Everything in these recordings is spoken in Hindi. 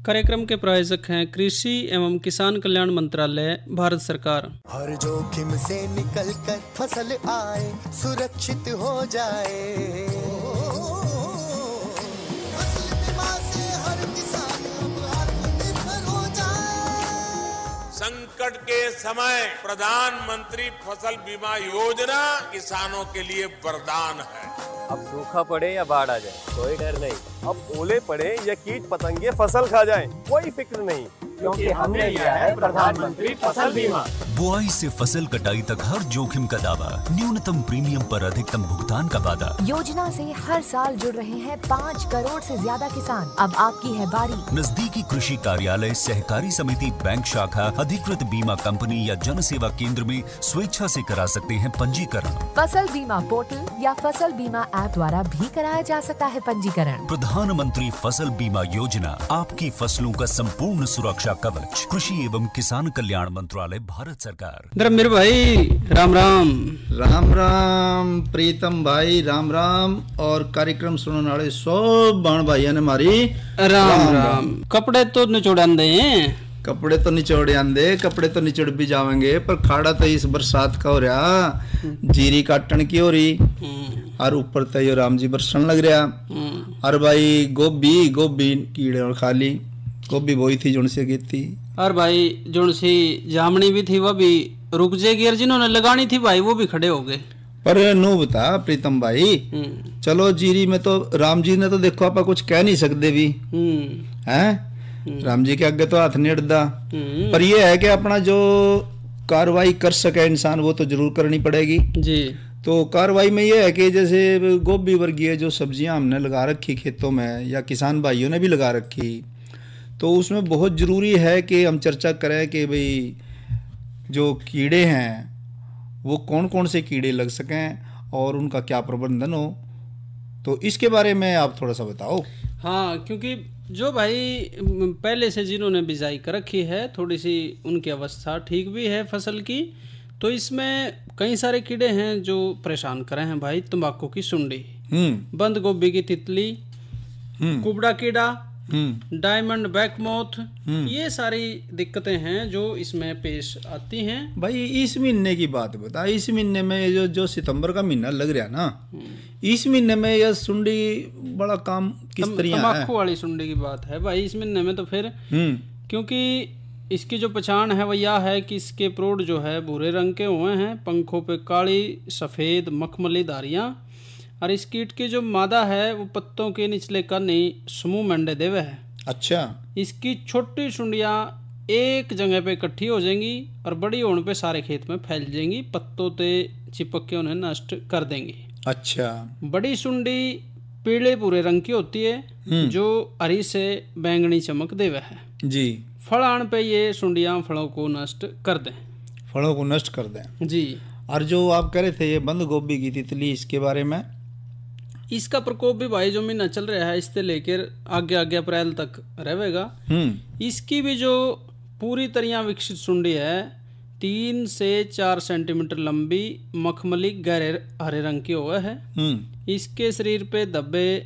कार्यक्रम के प्रायोजक हैं कृषि एवं किसान कल्याण मंत्रालय, भारत सरकार। हर जोखिम से निकल कर फसल आए, सुरक्षित हो जाए, फसल बीमा से हर किसान अब आत्मनिर्भर हो जाए। संकट के समय प्रधानमंत्री फसल बीमा योजना किसानों के लिए वरदान है। अब सूखा पड़े या बाढ़ आ जाए कोई डर नहीं, अब ओले पड़े या कीट पतंगे फसल खा जाएं कोई फिक्र नहीं, क्योंकि हमने लिया है प्रधानमंत्री फसल बीमा। बुआई से फसल कटाई तक हर जोखिम का दावा, न्यूनतम प्रीमियम पर अधिकतम भुगतान का वादा। योजना से हर साल जुड़ रहे हैं 5 करोड़ से ज्यादा किसान। अब आपकी है बारी। नजदीकी कृषि कार्यालय, सहकारी समिति, बैंक शाखा, अधिकृत बीमा कंपनी या जन सेवा केंद्र में स्वेच्छा से करा सकते हैं पंजीकरण। फसल बीमा पोर्टल या फसल बीमा ऐप द्वारा भी कराया जा सकता है पंजीकरण। प्रधानमंत्री फसल बीमा योजना, आपकी फसलों का संपूर्ण सुरक्षा कवच। कृषि एवं किसान कल्याण मंत्रालय, भारत सरकार। धर्मवीर भाई राम राम। राम राम प्रीतम भाई, राम राम। और कार्यक्रम सुनने वाले सब बाण भाइयों ने मारी राम राम। कपड़े तो निचोड़ दे, कपड़े तो निचोड़ आंदे, कपड़े तो निचोड़ भी जावेंगे, पर खाड़ा तो इस बरसात का हो रहा, जीरी काटन की हो रही, और ऊपर तो ये राम जी बरसन लग रहा। और भाई गोभी कीड़े और खाली गोभी बोई थी जुन से की थी, और भाई जुन सी जामनी भी थी वो भी रुक जाएगी, और जिन्होंने लगानी थी भाई वो भी खड़े हो गए। पर नो बता प्रीतम भाई, चलो जीरी में तो राम जी ने तो देखो आप कुछ कह नहीं सकते भी हैं, राम जी के आगे तो हाथ नहीं अड़दा, पर ये है कि अपना जो कार्रवाई कर सके इंसान वो तो जरूर करनी पड़ेगी जी। तो कार्रवाई में ये है कि जैसे गोभी वर्गीय जो सब्जियां हमने लगा रखी खेतों में या किसान भाइयों ने भी लगा रखी, तो उसमें बहुत ज़रूरी है कि हम चर्चा करें कि भाई जो कीड़े हैं वो कौन कौन से कीड़े लग सकें और उनका क्या प्रबंधन हो, तो इसके बारे में आप थोड़ा सा बताओ। हाँ, क्योंकि जो भाई पहले से जिन्होंने बिजाई कर रखी है, थोड़ी सी उनकी अवस्था ठीक भी है फसल की, तो इसमें कई सारे कीड़े हैं जो परेशान कर रहे हैं भाई। तंबाकू की सुंडी, बंद गोभी की तितली, कुबड़ा कीड़ा, डायमंड बैकमोथ, ये सारी दिक्कतें हैं जो इसमें पेश आती हैं। भाई इस महीने की बात बता, इस महीने में जो सितंबर का महीना लग रहा ना, इस महीने में यह सुंडी बड़ा काम किस तरह है? तंबाकू वाली सुंडी की बात है भाई इस महीने में तो फिर, क्योंकि इसकी जो पहचान है वह यह है कि इसके प्रोड जो है भूरे रंग के हुए हैं, पंखों पे काली सफ़ेद मखमली धारियाँ, और इस कीट की जो मादा है वो पत्तों के निचले कनी समूह में अंडे देवे है। अच्छा। इसकी छोटी सुंडियाँ एक जगह पे इकट्ठी हो जाएंगी और बड़ी होने पे सारे खेत में फैल जाएंगी, पत्तों ते चिपक के उन्हें नष्ट कर देंगी। अच्छा। बड़ी सुंडी पीले भूरे रंग की होती है जो हरी से बैंगनी चमक देवे है जी। फल आने पे ये सुंडियाँ फलों को नष्ट कर दें, फलों को नष्ट कर दें जी। और जो आप कह रहे थे ये बंद गोभी की तितली, इसके बारे में? इसका प्रकोप भी भाई जो महीना चल रहा है इससे लेकर आगे अप्रैल तक रहेगा। इसकी भी जो पूरी तरह विकसित सुंडी है 3 से 4 सेंटीमीटर लंबी, मखमली गहरे हरे रंग की हुआ है। इसके शरीर पे धब्बे,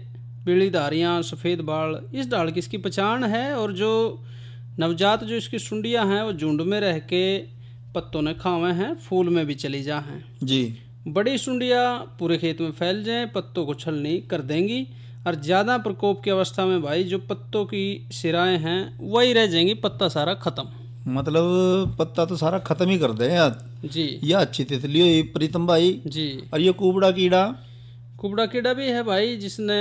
पीली धारियाँ, सफ़ेद बाल, इस डाल की इसकी पहचान है। और जो नवजात जो इसकी सुंडियाँ हैं वो झुंड में रह के पत्तों ने खावे हैं, फूल में भी चली जा हैं जी। बड़ी सुंडियाँ पूरे खेत में फैल जाएं, पत्तों को छलनी कर देंगी, और ज़्यादा प्रकोप की अवस्था में भाई जो पत्तों की सिराएं हैं वही रह जाएंगी, पत्ता सारा खत्म। मतलब पत्ता तो सारा खत्म ही कर दे यार जी। यह अच्छी तितली हुई प्रीतम भाई जी। और ये कुबड़ा कीड़ा? कुबड़ा कीड़ा भी है भाई जिसने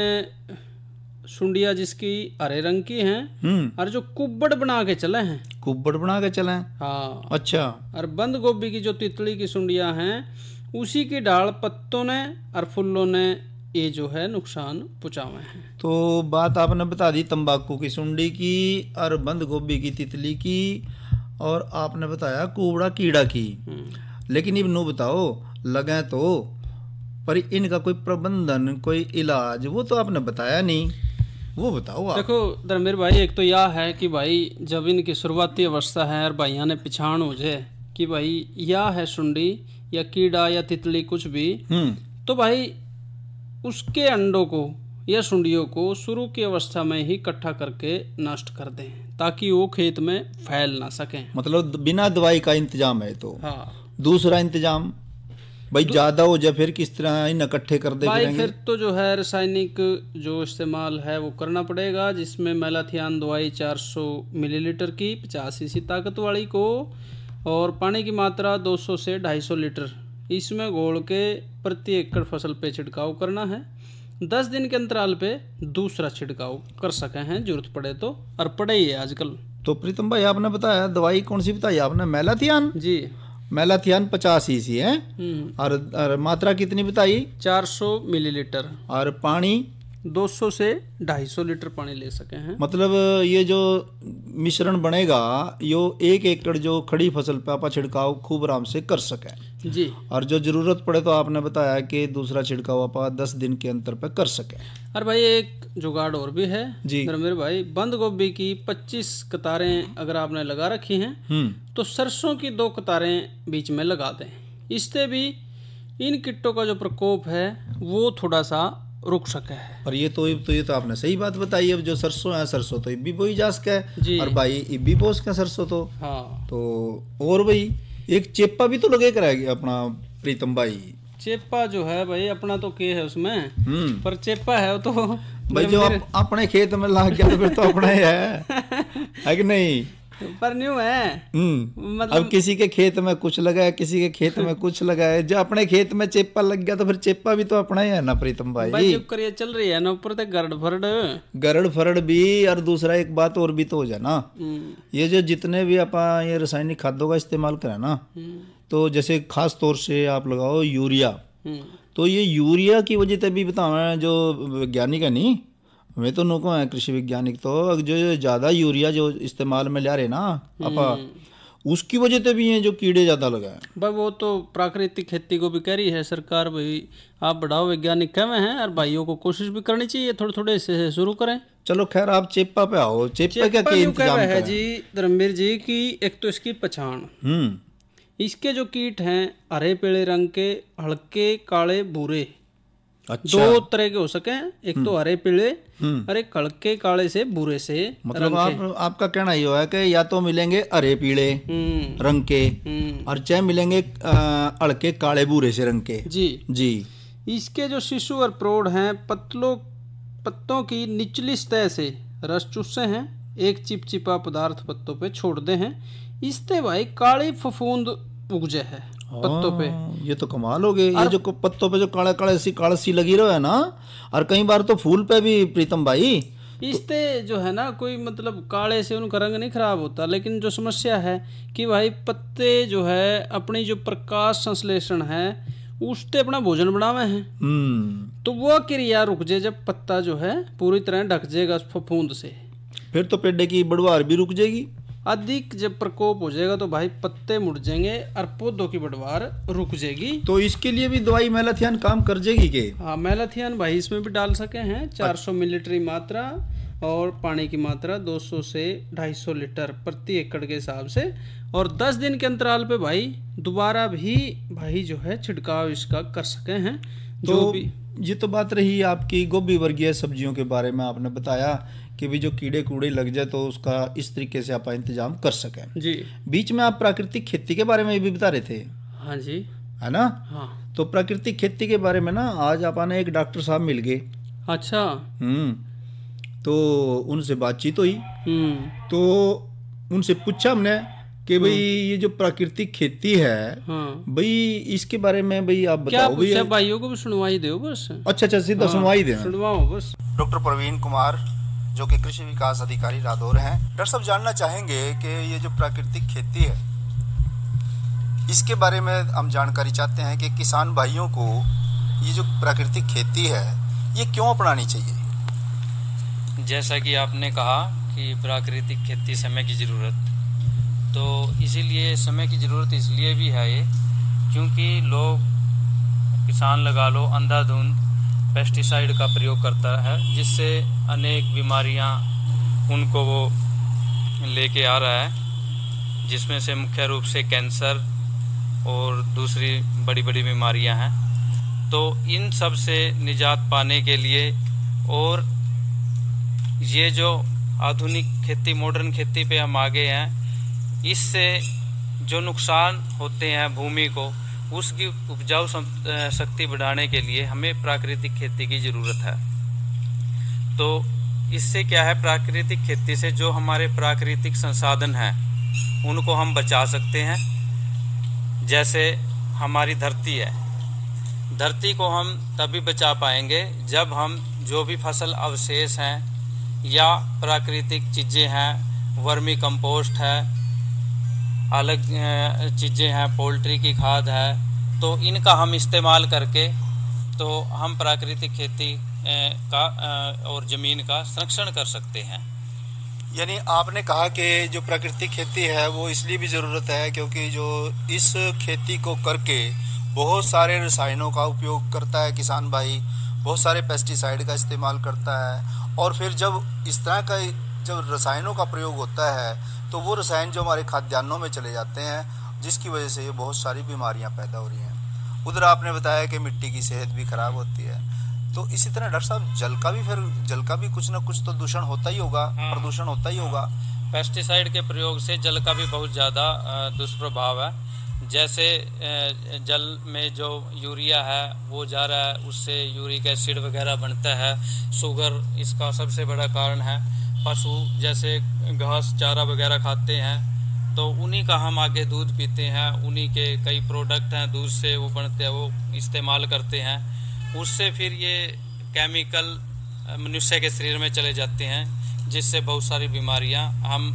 सुंडिया जिसकी हरे रंग की हैं और जो कुब्बड़ बना के चले हैं। कुब्बड़ बना के चले? हाँ। अच्छा। और बंद गोभी की जो तितली की सुंडिया हैं उसी की डाल पत्तों ने और फूलों ने ये जो है नुकसान पहुँचावे हैं। तो बात आपने बता दी तंबाकू की सुंडी की और बंद गोभी की तितली की, और आपने बताया कुबड़ा कीड़ा की, लेकिन ये नो बताओ लगे तो, पर इनका कोई प्रबंधन, कोई इलाज वो तो आपने बताया नहीं, वो बताओ आप। देखो धर्मवीर भाई, एक तो यह है कि भाई जब इनकी शुरुआती अवस्था है और भाइयों ने पहचान हो जाए कि भाई यह है सुंडी या कीड़ा या तितली कुछ भी, तो भाई उसके अंडों को या सुंडियों को शुरू की अवस्था में ही इकट्ठा करके नष्ट कर दें, ताकि वो खेत में फैल ना सके। मतलब बिना दवाई का इंतजाम है। तो हाँ, दूसरा इंतजाम भाई ज्यादा हो जाए फिर किस तरह इन इकट्ठे कर दे भाई फिरेंगे? फिर तो जो है रासायनिक जो इस्तेमाल है वो करना पड़ेगा, जिसमें मेलाथियान दवाई 400 मिलीलीटर की 50 सीसी ताकत वाली को, और पानी की मात्रा 200 से 250 लीटर इसमें घोल के प्रति एकड़ फसल पे छिड़काव करना है। 10 दिन के अंतराल पे दूसरा छिड़काव कर सके हैं जरूरत पड़े तो, और पड़े ही है आजकल। तो प्रीतम भाई आपने बताया दवाई कौन सी बताई आपने? मेलाथियान। जी, मेलाथियान 50 सीसी है। और मात्रा कितनी बताई? 400 मिलीलीटर। और पानी 200 से 250 लीटर पानी ले सके हैं। मतलब ये जो मिश्रण बनेगा यो 1 एकड़ जो खड़ी फसल पे आप छिड़काव खूब आराम से कर सके जी। और जो जरूरत पड़े तो आपने बताया कि दूसरा छिड़काव आप 10 दिन के अंतर पे कर सके। और भाई एक जुगाड़ और भी है जी धर्मेंद्र भाई, बंद गोभी की 25 कतारें अगर आपने लगा रखी हैं तो सरसों की 2 कतारें बीच में लगा दें। इससे भी इन कीटों का जो प्रकोप है वो थोड़ा सा रुक सके है। और ये तो आपने सही बात बताई। अब जो सरसों है, सरसों तो इब्बी बोई जा सके जी। और भाई इब्बी बोस का सरसों तो हाँ। तो और भाई एक चेप्पा भी तो लगे कराएगी अपना प्रीतम भाई। चेप्पा जो है भाई अपना तो के है उसमें, पर चेप्पा है तो भाई जो अपने खेत में लाग गया तो फिर तो अपना ही है कि नहीं? पर न्यू है मतलब अब किसी के खेत में कुछ लगा है, किसी के खेत में कुछ लगा है। जो अपने खेत में चेप्पा लग गया तो फिर चेप्पा भी तो अपना ही है ना प्रीतम भाई। भाई जो करिए चल रही है ना ऊपर तक गरड़ फरड़ भी। और दूसरा एक बात और भी तो हो जाए ना, ये जो जितने भी आप ये रासायनिक खादों का इस्तेमाल करें ना, तो जैसे खास तौर से आप लगाओ यूरिया, तो ये यूरिया की वजह से भी बताओ जो वैज्ञानिक है नहीं, मैं तो नुको है कृषि वैज्ञानिक, तो जो ज़्यादा यूरिया जो इस्तेमाल में ला रहे ना आपा, उसकी वजह से भी ये जो कीड़े ज़्यादा लगा है। भाई वो तो प्राकृतिक खेती को भी कह रही है सरकार, भाई आप बढ़ाओ, वैज्ञानिक कह रहे हैं और भाइयों को कोशिश भी करनी चाहिए, थोड़े थोड़े से शुरू करें। चलो खैर आप चेप्पा पे आओ। चेप्पा क्या इंतजाम है जी धर्मवीर जी की? एक तो इसकी पहचान, इसके जो कीट हैं हरे पीले रंग के, हल्के काले भूरे, अच्छा। 2 तरह के हो सके, एक तो हरे पीले और एक हल्के काले से भूरे से। मतलब आपका कहना ये है कि या तो मिलेंगे हरे पीले रंग के और चाहे मिलेंगे हल्के काले भूरे से रंग के। जी जी। इसके जो शिशु और प्रौढ़ हैं पत्तों की निचली सतह से रस चूसे हैं, एक चिपचिपा पदार्थ पत्तों पे छोड़ते हैं, इससे भाई काली फफूंद उगजे है पत्तों पे। ये तो कमाल हो गए। ये जो पत्तों पे जो काले काले कालसी लगी रहो है ना, और कई बार तो फूल पे भी प्रीतम भाई इससे जो है ना कोई मतलब काले से उनका रंग नहीं खराब होता, लेकिन जो समस्या है कि भाई पत्ते जो है अपनी जो प्रकाश संश्लेषण है उससे अपना भोजन बनावे हैं, तो वो क्रिया रुक जाए जब पत्ता जो है पूरी तरह ढक जाएगा फफूंद से, फिर तो पेड़ की बढ़वार भी रुक जाएगी। अधिक जब प्रकोप हो जाएगा तो भाई पत्ते मुड़ जाएंगे और पौधों की बढ़वार रुक जाएगी। तो इसके लिए भी दवाई मेलाथियान काम कर जाएगी के? हाँ, मेलाथियान भाई इसमें भी डाल सके हैं। 400 मिलीलीटर मात्रा और पानी की मात्रा 200 से 250 लीटर प्रति एकड़ के हिसाब से, और 10 दिन के अंतराल पे भाई दोबारा भी भाई जो है छिड़काव इसका कर सके हैं। जो तो भी ये तो बात रही आपकी गोभी वर्गीय सब्जियों के बारे में, आपने बताया कि भी जो कीड़े कूड़े लग जाए तो उसका इस तरीके से आप इंतजाम कर सकें जी। बीच में आप प्राकृतिक खेती के बारे में भी बता रहे थे। हाँ जी, है ना? हाँ। तो प्राकृतिक खेती के बारे में ना आज आपने एक डॉक्टर साहब मिल गए। अच्छा। तो उनसे बातचीत हुई, तो उनसे पूछा हमने कि भाई ये जो प्राकृतिक खेती है भाई इसके बारे में भाई आप बताओ। क्या भाइयों को भी सुनवाई दो बस। अच्छा सीधा सुनवाई दे सुनवाओ बस। डॉक्टर प्रवीण कुमार जो कि कृषि विकास अधिकारी रादौर हैं, डॉक्टर साहब जानना चाहेंगे कि ये जो प्राकृतिक खेती है इसके बारे में हम जानकारी चाहते हैं कि किसान भाइयों को ये जो प्राकृतिक खेती है ये क्यों अपनानी चाहिए? जैसा कि आपने कहा कि प्राकृतिक खेती समय की ज़रूरत, तो इसीलिए समय की ज़रूरत इसलिए भी है ये क्योंकि लोग किसान लगा लो अंधाधुंध पेस्टिसाइड का प्रयोग करता है, जिससे अनेक बीमारियां उनको वो लेके आ रहा है, जिसमें से मुख्य रूप से कैंसर और दूसरी बड़ी बड़ी बीमारियां हैं। तो इन सब से निजात पाने के लिए और ये जो आधुनिक खेती, मॉडर्न खेती पे हम आगे हैं। इससे जो नुकसान होते हैं भूमि को, उसकी उपजाऊ शक्ति बढ़ाने के लिए हमें प्राकृतिक खेती की ज़रूरत है। तो इससे क्या है, प्राकृतिक खेती से जो हमारे प्राकृतिक संसाधन हैं उनको हम बचा सकते हैं। जैसे हमारी धरती है, धरती को हम तभी बचा पाएंगे जब हम जो भी फसल अवशेष हैं या प्राकृतिक चीज़ें हैं, वर्मी कंपोस्ट है, अलग चीज़ें हैं, पोल्ट्री की खाद है, तो इनका हम इस्तेमाल करके तो हम प्राकृतिक खेती का और ज़मीन का संरक्षण कर सकते हैं। यानी आपने कहा कि जो प्राकृतिक खेती है वो इसलिए भी ज़रूरत है क्योंकि जो इस खेती को करके बहुत सारे रसायनों का उपयोग करता है किसान भाई, बहुत सारे पेस्टिसाइड का इस्तेमाल करता है, और फिर जब इस तरह का जब रसायनों का प्रयोग होता है तो वो रसायन जो हमारे खाद्यान्नों में चले जाते हैं, जिसकी वजह से ये बहुत सारी बीमारियां पैदा हो रही हैं। उधर आपने बताया कि मिट्टी की सेहत भी ख़राब होती है। तो इसी तरह डॉक्टर साहब जल का भी कुछ ना कुछ तो दूषण होता ही होगा, प्रदूषण होता ही होगा। पेस्टिसाइड के प्रयोग से जल का भी बहुत ज़्यादा दुष्प्रभाव है। जैसे जल में जो यूरिया है वो जा रहा है, उससे यूरिक एसिड वगैरह बनता है, शुगर इसका सबसे बड़ा कारण है। पशु जैसे घास चारा वगैरह खाते हैं तो उन्हीं का हम आगे दूध पीते हैं, उन्हीं के कई प्रोडक्ट हैं दूध से वो बनते हैं, वो इस्तेमाल करते हैं। उससे फिर ये केमिकल मनुष्य के शरीर में चले जाते हैं, जिससे बहुत सारी बीमारियां हम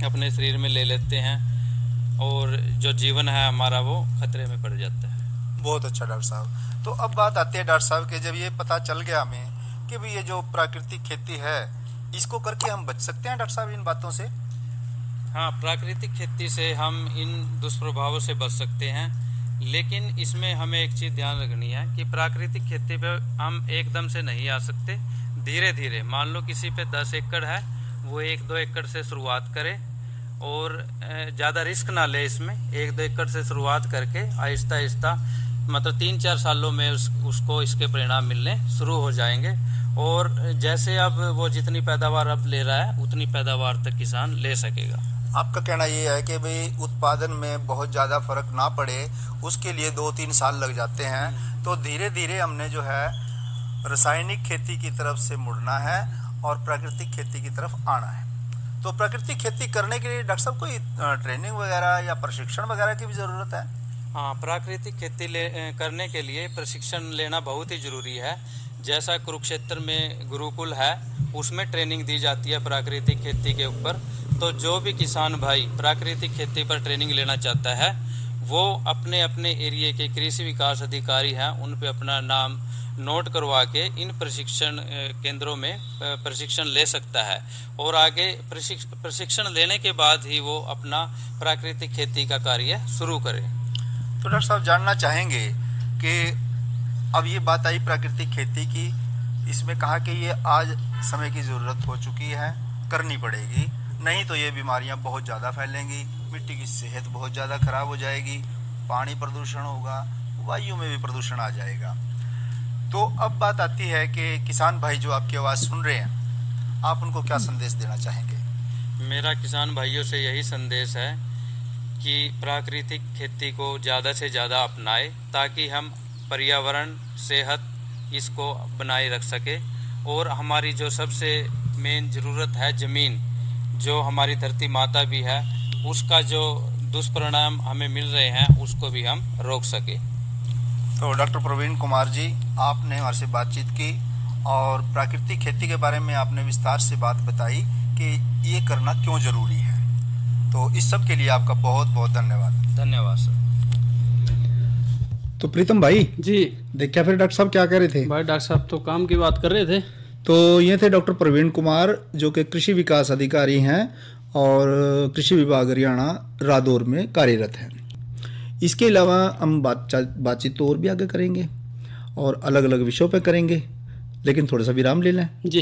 अपने शरीर में ले लेते हैं और जो जीवन है हमारा वो खतरे में पड़ जाता है। बहुत अच्छा डॉक्टर साहब। तो अब बात आती है डॉक्टर साहब कि जब ये पता चल गया हमें कि भाई ये जो प्राकृतिक खेती है इसको करके हम बच सकते हैं डॉक्टर साहब इन बातों से? हाँ, प्राकृतिक खेती से हम इन दुष्प्रभावों से बच सकते हैं, लेकिन इसमें हमें एक चीज़ ध्यान रखनी है कि प्राकृतिक खेती पे हम एकदम से नहीं आ सकते। धीरे धीरे, मान लो किसी पे 10 एकड़ है, वो 1-2 एकड़ से शुरुआत करे और ज़्यादा रिस्क ना ले इसमें। 1-2 एकड़ से शुरुआत करके आहिस्ता आहिस्ता मतलब 3-4 सालों में उसको इसके परिणाम मिलने शुरू हो जाएंगे। और जैसे अब वो जितनी पैदावार अब ले रहा है उतनी पैदावार तक किसान ले सकेगा। आपका कहना ये है कि भाई उत्पादन में बहुत ज़्यादा फर्क ना पड़े उसके लिए 2-3 साल लग जाते हैं, तो धीरे धीरे हमने जो है रासायनिक खेती की तरफ से मुड़ना है और प्राकृतिक खेती की तरफ आना है। तो प्राकृतिक खेती करने के लिए डॉक्टर साहब कोई ट्रेनिंग वगैरह या प्रशिक्षण वगैरह की भी ज़रूरत है? हाँ, प्राकृतिक खेती करने के लिए प्रशिक्षण लेना बहुत ही ज़रूरी है। जैसा कुरुक्षेत्र में गुरुकुल है, उसमें ट्रेनिंग दी जाती है प्राकृतिक खेती के ऊपर। तो जो भी किसान भाई प्राकृतिक खेती पर ट्रेनिंग लेना चाहता है वो अपने अपने एरिया के कृषि विकास अधिकारी हैं, उन पे अपना नाम नोट करवा के इन प्रशिक्षण केंद्रों में प्रशिक्षण ले सकता है और आगे प्रशिक्षण लेने के बाद ही वो अपना प्राकृतिक खेती का कार्य शुरू करे। तो डॉक्टर साहब जानना चाहेंगे कि अब ये बात आई प्राकृतिक खेती की, इसमें कहा कि ये आज समय की ज़रूरत हो चुकी है, करनी पड़ेगी, नहीं तो ये बीमारियां बहुत ज़्यादा फैलेंगी, मिट्टी की सेहत बहुत ज़्यादा ख़राब हो जाएगी, पानी प्रदूषण होगा, वायु में भी प्रदूषण आ जाएगा। तो अब बात आती है कि किसान भाई जो आपकी आवाज़ सुन रहे हैं, आप उनको क्या संदेश देना चाहेंगे? मेरा किसान भाइयों से यही संदेश है कि प्राकृतिक खेती को ज़्यादा से ज़्यादा अपनाएं ताकि हम पर्यावरण, सेहत इसको बनाए रख सके और हमारी जो सबसे मेन ज़रूरत है ज़मीन, जो हमारी धरती माता भी है, उसका जो दुष्परिणाम हमें मिल रहे हैं उसको भी हम रोक सके। तो डॉक्टर प्रवीण कुमार जी, आपने हमारे से बातचीत की और प्राकृतिक खेती के बारे में आपने विस्तार से बात बताई कि ये करना क्यों ज़रूरी है। तो इस सब के लिए आपका बहुत बहुत धन्यवाद। धन्यवाद सर। तो प्रीतम भाई जी, देखिए फिर डॉक्टर साहब क्या कह रहे थे? भाई डॉक्टर साहब तो काम की बात कर रहे थे। तो ये थे डॉक्टर प्रवीण कुमार जो कि कृषि विकास अधिकारी हैं और कृषि विभाग हरियाणा रादौर में कार्यरत हैं। इसके अलावा हम बातचीत तो और भी आगे करेंगे और अलग अलग विषयों पर करेंगे, लेकिन थोड़ा सा विराम ले लें। जी।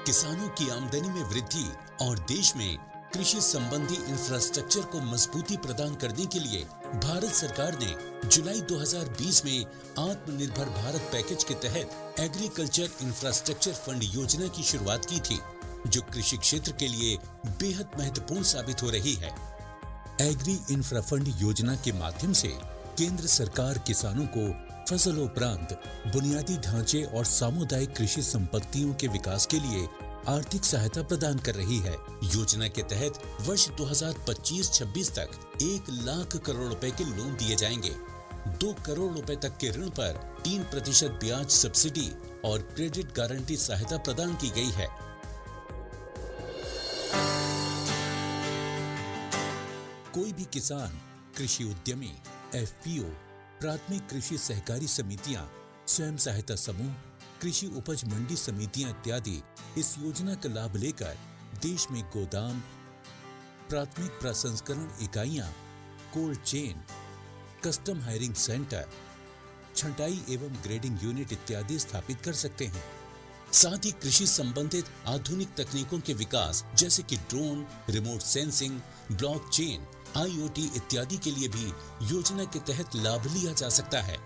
किसानों की आमदनी में वृद्धि और देश में कृषि संबंधी इंफ्रास्ट्रक्चर को मजबूती प्रदान करने के लिए भारत सरकार ने जुलाई 2020 में आत्मनिर्भर भारत पैकेज के तहत एग्रीकल्चर इंफ्रास्ट्रक्चर फंड योजना की शुरुआत की थी, जो कृषि क्षेत्र के लिए बेहद महत्वपूर्ण साबित हो रही है। एग्री इंफ्रा फंड योजना के माध्यम से केंद्र सरकार किसानों को फसल उपरांत बुनियादी ढांचे और सामुदायिक कृषि संपत्तियों के विकास के लिए आर्थिक सहायता प्रदान कर रही है। योजना के तहत वर्ष 2025-26 तक 1 लाख करोड़ रुपए के लोन दिए जाएंगे। 2 करोड़ रुपए तक के ऋण पर 3% ब्याज सब्सिडी और क्रेडिट गारंटी सहायता प्रदान की गई है। कोई भी किसान, कृषि उद्यमी, एफपीओ, प्राथमिक कृषि सहकारी समितियां, स्वयं सहायता समूह, कृषि उपज मंडी समितियां इत्यादि इस योजना का लाभ लेकर देश में गोदाम, प्राथमिक प्रसंस्करण इकाइयां, cold chain, custom hiring centre, छंटाई एवं ग्रेडिंग यूनिट इत्यादि स्थापित कर सकते हैं। साथ ही कृषि संबंधित आधुनिक तकनीकों के विकास जैसे कि drone, remote sensing, blockchain, IoT इत्यादि के लिए भी योजना के तहत लाभ लिया जा सकता है।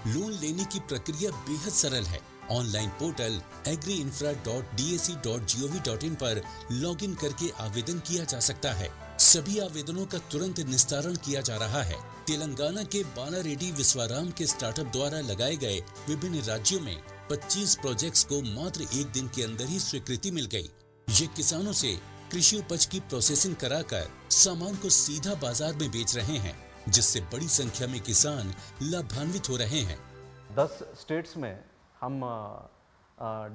लोन लेने की प्रक्रिया बेहद सरल है। ऑनलाइन पोर्टल agriinfra.dac.gov.in पर लॉगिन करके आवेदन किया जा सकता है। सभी आवेदनों का तुरंत निस्तारण किया जा रहा है। तेलंगाना के बालारेड्डी विश्वाराम के स्टार्टअप द्वारा लगाए गए विभिन्न राज्यों में 25 प्रोजेक्ट्स को मात्र 1 दिन के अंदर ही स्वीकृति मिल गई। ये किसानों से कृषि उपज की प्रोसेसिंग कराकर सामान को सीधा बाजार में बेच रहे हैं, जिससे बड़ी संख्या में किसान लाभान्वित हो रहे हैं। 10 स्टेट्स में हम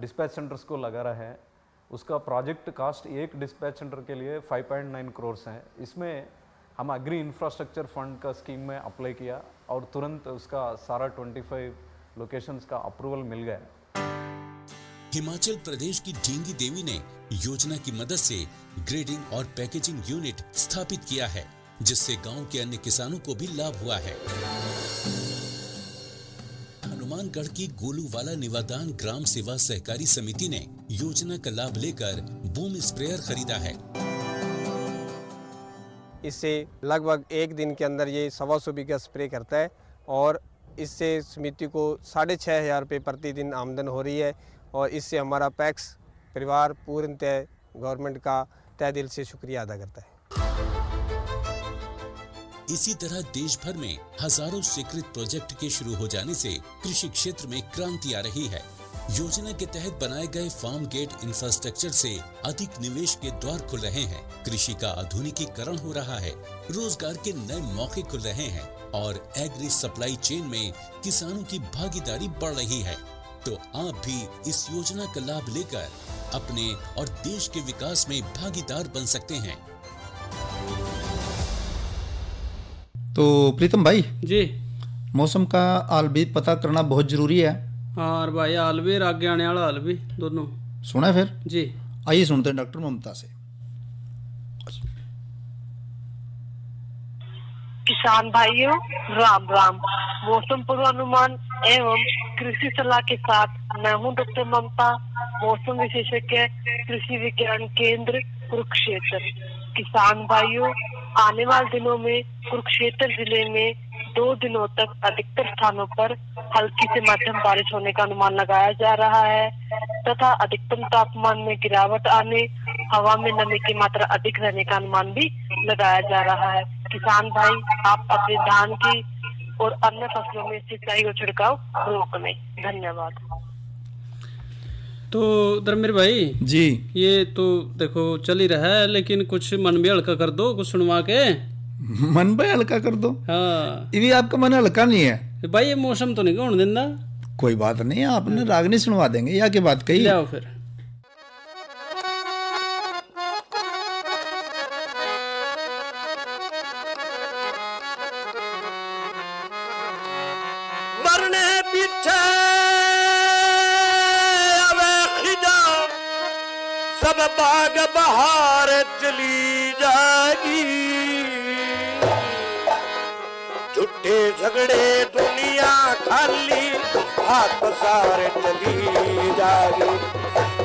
डिस्पैच सेंटर्स को लगा रहे हैं। उसका प्रोजेक्ट कास्ट एक डिस्पैच सेंटर के लिए 5.9 करोड़ है। इसमें हम एग्री इंफ्रास्ट्रक्चर फंड का स्कीम में अप्लाई किया और तुरंत उसका सारा 25 लोकेशंस का अप्रूवल मिल गया। हिमाचल प्रदेश की ढींगी देवी ने योजना की मदद से ग्रेडिंग और पैकेजिंग यूनिट स्थापित किया है, जिससे गांव के अन्य किसानों को भी लाभ हुआ है। हनुमानगढ़ की गोलूवाला निवादान ग्राम सेवा सहकारी समिति ने योजना का लाभ लेकर बूम स्प्रेयर खरीदा है। इससे लगभग 1 दिन के अंदर ये 125 बीघा स्प्रे करता है और इससे समिति को 6,500 रुपये प्रतिदिन आमदन हो रही है और इससे हमारा पैक्स परिवार पूर्णतः गवर्नमेंट का तहे दिल से शुक्रिया अदा करता है। इसी तरह देश भर में हजारों स्वीकृत प्रोजेक्ट के शुरू हो जाने से कृषि क्षेत्र में क्रांति आ रही है। योजना के तहत बनाए गए फार्म गेट इंफ्रास्ट्रक्चर से अधिक निवेश के द्वार खुल रहे हैं। कृषि का आधुनिकीकरण हो रहा है, रोजगार के नए मौके खुल रहे हैं और एग्री सप्लाई चेन में किसानों की भागीदारी बढ़ रही है। तो आप भी इस योजना का लाभ लेकर अपने और देश के विकास में भागीदार बन सकते हैं। तो प्रीतम भाई जी, मौसम का हाल भी पता करना बहुत जरूरी है। हाँ भाई, हाल भी आगे आने वाला हाल भी दोनों सुना फिर जी। आइए सुनते हैं डॉक्टर ममता से। किसान भाइयों राम राम। मौसम पूर्वानुमान एवं कृषि सलाह के साथ मैं हूँ डॉक्टर ममता, मौसम विशेषज्ञ, कृषि विज्ञान केंद्र कुरुक्षेत्र। किसान भाइयों, आने वाले दिनों में कुरुक्षेत्र जिले में 2 दिनों तक अधिकतर स्थानों पर हल्की से मध्यम बारिश होने का अनुमान लगाया जा रहा है तथा अधिकतम तापमान में गिरावट आने, हवा में नमी की मात्रा अधिक रहने का अनुमान भी लगाया जा रहा है। किसान भाई, आप अपने धान की और अन्य फसलों में सिंचाई और छिड़काव रोक लें। धन्यवाद। तो धर्मेर भाई जी, ये तो देखो चल ही रहा है, लेकिन कुछ मन भी हल्का कर दो, कुछ सुनवा के। मन भी हल्का कर दो? हाँ, ये भी आपका मन हल्का नहीं है भाई। ये मौसम तो नहीं होने देना। कोई बात नहीं, आपने रागनी सुनवा देंगे। या की बात कही? आओ फिर। सब बाग बहार चली जाएगी, झूठे झगड़े दुनिया खाली हाथ पसार चली जाएगी।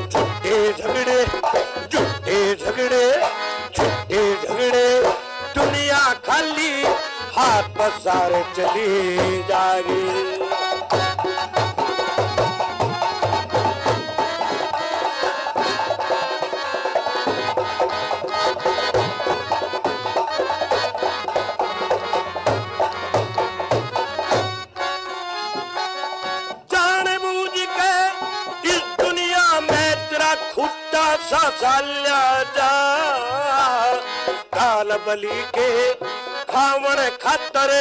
झूठे झगड़े झूठे झगड़े झूठे झूठे झगड़े दुनिया खाली हाथ पसारे चली जाएगी। काल बली के खावन खातर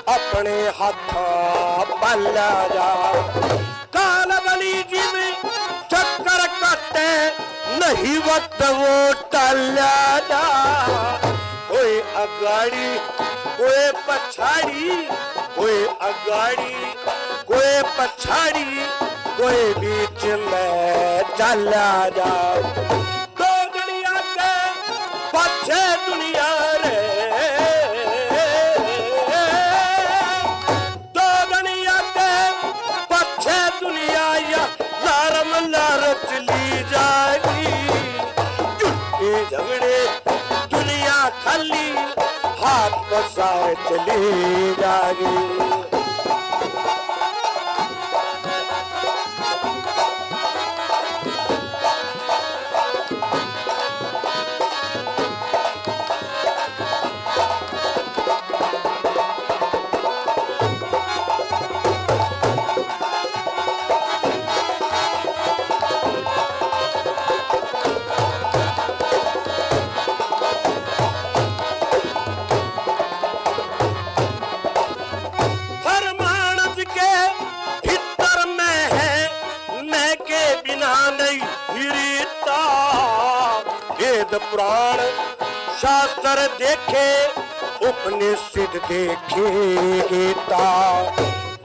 अपने हाथ पाला जा। काल बली जी में चक्कर काटे नहीं वक्त वो टाला जा। कोई अगाड़ी कोई पछाड़ी, कोई अगाड़ी कोई पछाड़ी, कोई बीच में चला जा। दो दुनिया के पछे दुनिया रे, दो दुनिया के पछे दुनिया या लारम लार चली जाएगी। झूठे झगड़े दुनिया खाली हाथ पसार चली जाएगी। पुराण शास्त्र देखे उपनिषद देखे गीता।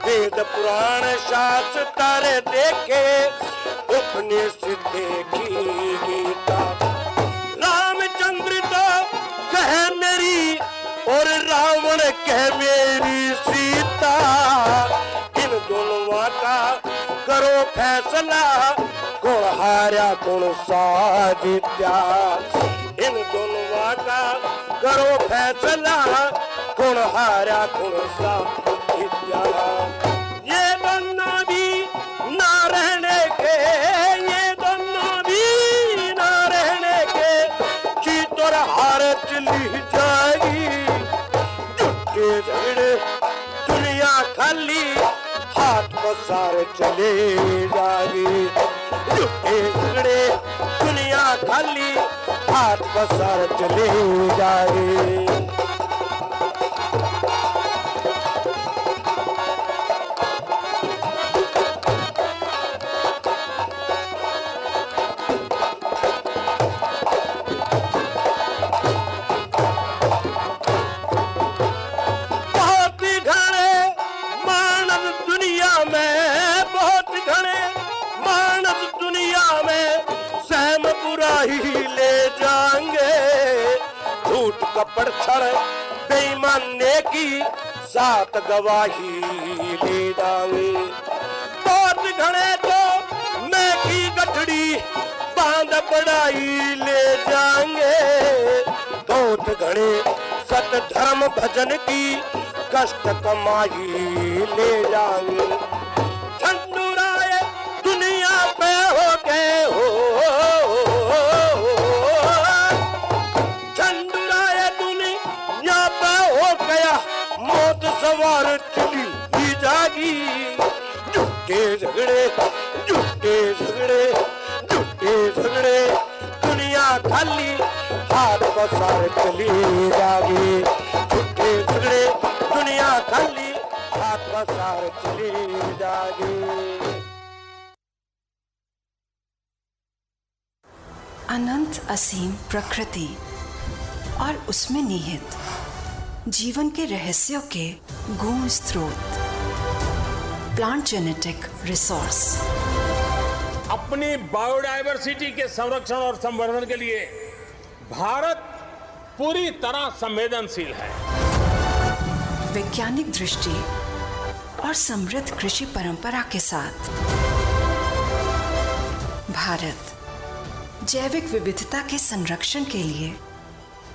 वेद पुराण शास्त्र देखे उपनिषद देखी गीता। रामचंद्र तो कहे मेरी और रावण कहे मेरी सीता। इन दोनों का करो फैसला, कौन हारा कौन सा जीत्या। इन दोनों का करो फैसला, कौन हारा कौन सा जीत्या। ये दोनों भी ना रहने के, ये दोनों भी ना रहने के, जीत और हार चली जाएगी। झूठे झगड़े दुनिया खाली हाथ पसार चले जाएगी। झूठे झगड़े दुनिया खाली हाथ पसार चले जाएगी। बहुत घने मानव दुनिया में, बहुत घने मानव दुनिया में सहम बुराई ले जाएंगे। झूठ कपड़ छड़ बेईमाने की साथ गवाही ले जाएंगे। बहुत घने तो मैं की गठड़ी बांध पढ़ाई ले जाएंगे। बहुत घने सत धर्म भजन की कष्ट कमाई ले जाएंगे। दुनिया पे हो गए हो, चंदुराए दुनिया पे हो गया, मौत सवार चली ही जागी। झूठे झगड़े झूठे झगड़े झूठे झगड़े दुनिया खाली हाथ पसार चली जागी। झूठे झगड़े दुनिया खाली हाथ पसार चली जागी। अनंत असीम प्रकृति और उसमें निहित जीवन के रहस्यों के गूढ़ स्रोत। प्लांट जेनेटिक रिसोर्स अपनी बायोडायवर्सिटी के संरक्षण और संवर्धन के लिए भारत पूरी तरह संवेदनशील है। वैज्ञानिक दृष्टि और समृद्ध कृषि परंपरा के साथ भारत जैविक विविधता के संरक्षण के लिए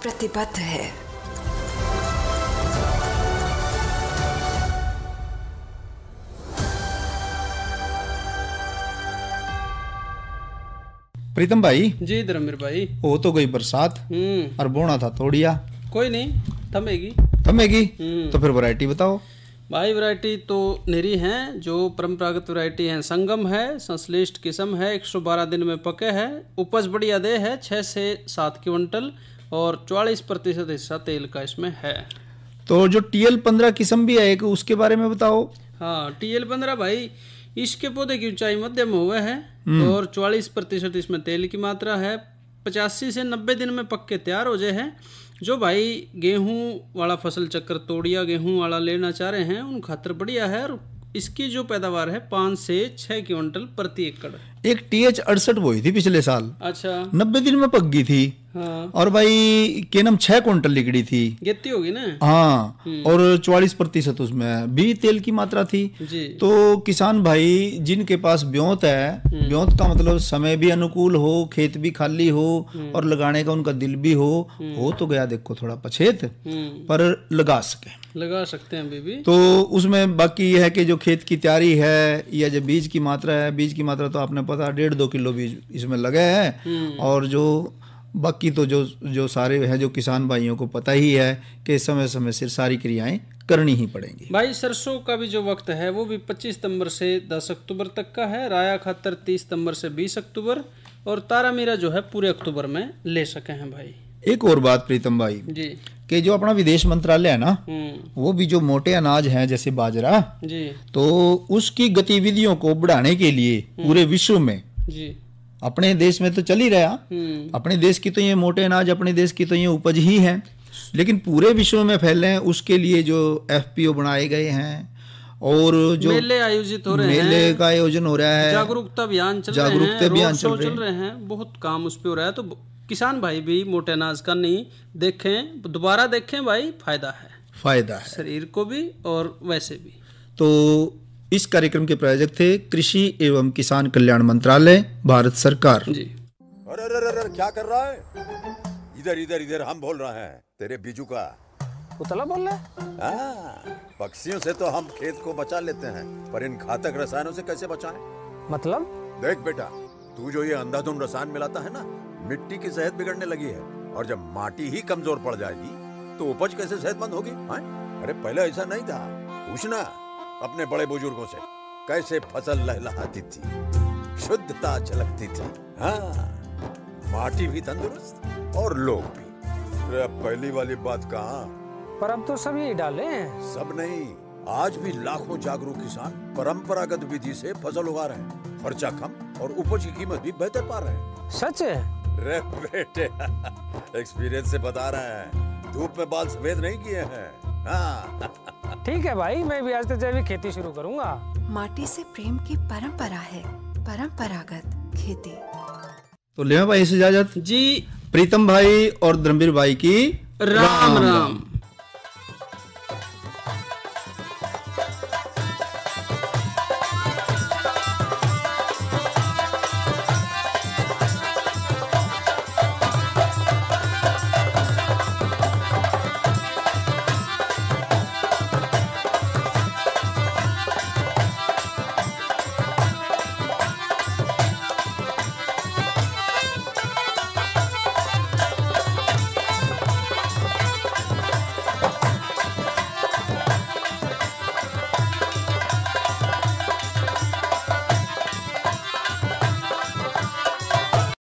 प्रतिबद्ध है। प्रीतम भाई जी धर्मवीर भाई, वो तो गई बरसात और बोना था तोड़िया, कोई नहीं थमेगी। तो फिर वैरायटी बताओ भाई। वैरायटी तो निरी हैं, जो परंपरागत वैरायटी है संगम है, संश्लिष्ट किस्म है, 112 दिन में पके है, उपज बढ़िया दे है, 6 से 7 क्विंटल और 44% हिस्सा तेल का इसमें है। तो जो TL15 किस्म भी है एक, उसके बारे में बताओ। हाँ TL15 भाई, इसके पौधे की ऊंचाई मध्यम हुआ है और 44% इसमें तेल की मात्रा है, 85 से 90 दिन में पक के तैयार हो जाए है। जो भाई गेहूं वाला फसल चक्र तोड़िया गेहूं वाला लेना चाह रहे हैं उन खातर बढ़िया है। और इसकी जो पैदावार है 5 से 6 क्विंटल प्रति एकड़। एक TH68 बोई थी पिछले साल, अच्छा 90 दिन में पक गई थी। हाँ। और भाई केनम 6 क्विंटल निकली थी, गेती होगी ना। हाँ और 44% उसमें भी तेल की मात्रा थी जी। तो किसान भाई जिनके पास ब्योंत है, ब्योंत का मतलब समय भी अनुकूल हो, खेत भी खाली हो और लगाने का उनका दिल भी हो तो गया देखो थोड़ा पछेत, पर लगा सकते हैं अभी भी। तो उसमें बाकी यह है कि जो खेत की तैयारी है या जो बीज की मात्रा है, बीज की मात्रा तो आपने पता 1.5-2 किलो बीज इसमें लगे हैं। और जो बाकी तो जो सारे हैं जो किसान भाइयों को पता ही है कि समय समय से सारी क्रियाएं करनी ही पड़ेंगी। भाई सरसों का भी जो वक्त है वो भी 25 सितंबर से 10 अक्टूबर तक का है, राया खातर 30 सितंबर से 20 अक्टूबर और तारा मीरा जो है पूरे अक्टूबर में ले सके हैं भाई। एक और बात प्रीतम भाई जी, कि जो अपना विदेश मंत्रालय है ना, वो भी जो मोटे अनाज हैं जैसे बाजरा जी, तो उसकी गतिविधियों को बढ़ाने के लिए पूरे विश्व में जी, अपने देश में तो चल ही रहा, अपने देश की तो ये मोटे अनाज अपने देश की तो ये उपज ही है, लेकिन पूरे विश्व में फैले उसके लिए जो FPO बनाए गए हैं और जो मेले आयोजित हो रहे हैं, मेले का आयोजन हो रहा है, जागरूकता अभियान चल रहे हैं, बहुत काम उस पर हो रहा है। तो किसान भाई भी मोटे अनाज का नहीं देखें, दोबारा देखें भाई, फायदा है शरीर को भी और वैसे भी। तो इस कार्यक्रम के प्रायोजक थे कृषि एवं किसान कल्याण मंत्रालय, भारत सरकार जी। अरे क्या कर रहा है? इधर हम बोल रहे हैं तेरे बीजू का पुतला बोल रहा है। पक्षियों से तो हम खेत को बचा लेते हैं, पर इन घातक रसायनों से कैसे बचाएं? मतलब? देख बेटा, तू जो ये अंधाधुंध रसायन मिलाता है ना, मिट्टी की सेहत बिगड़ने लगी है और जब माटी ही कमजोर पड़ जाएगी तो उपज कैसे सेहतमंद होगी? अरे पहले ऐसा नहीं था, पूछना अपने बड़े बुजुर्गों से, कैसे फसल लहलहाती थी, शुद्धता झलकती थी। हाँ, माटी भी तंदुरुस्त और लोग भी। अरे पहली वाली बात कहाँ, पर अब तो सब यही डाले हैं। सब नहीं, आज भी लाखों जागरूक किसान परंपरागत विधि से फसल उगा रहे हैं, खर्चा कम और उपज की कीमत भी बेहतर पा रहे हैं। सच है? रे बेटे एक्सपीरियंस से बता रहे हैं, धूप में बाल सफेद नहीं किए हैं। हाँ। ठीक है भाई, मैं भी आज से जैविक खेती शुरू करूंगा। माटी से प्रेम की परंपरा है, परंपरागत खेती। तो ले भाई इजाजत जी, प्रीतम भाई और धर्मवीर भाई की राम राम।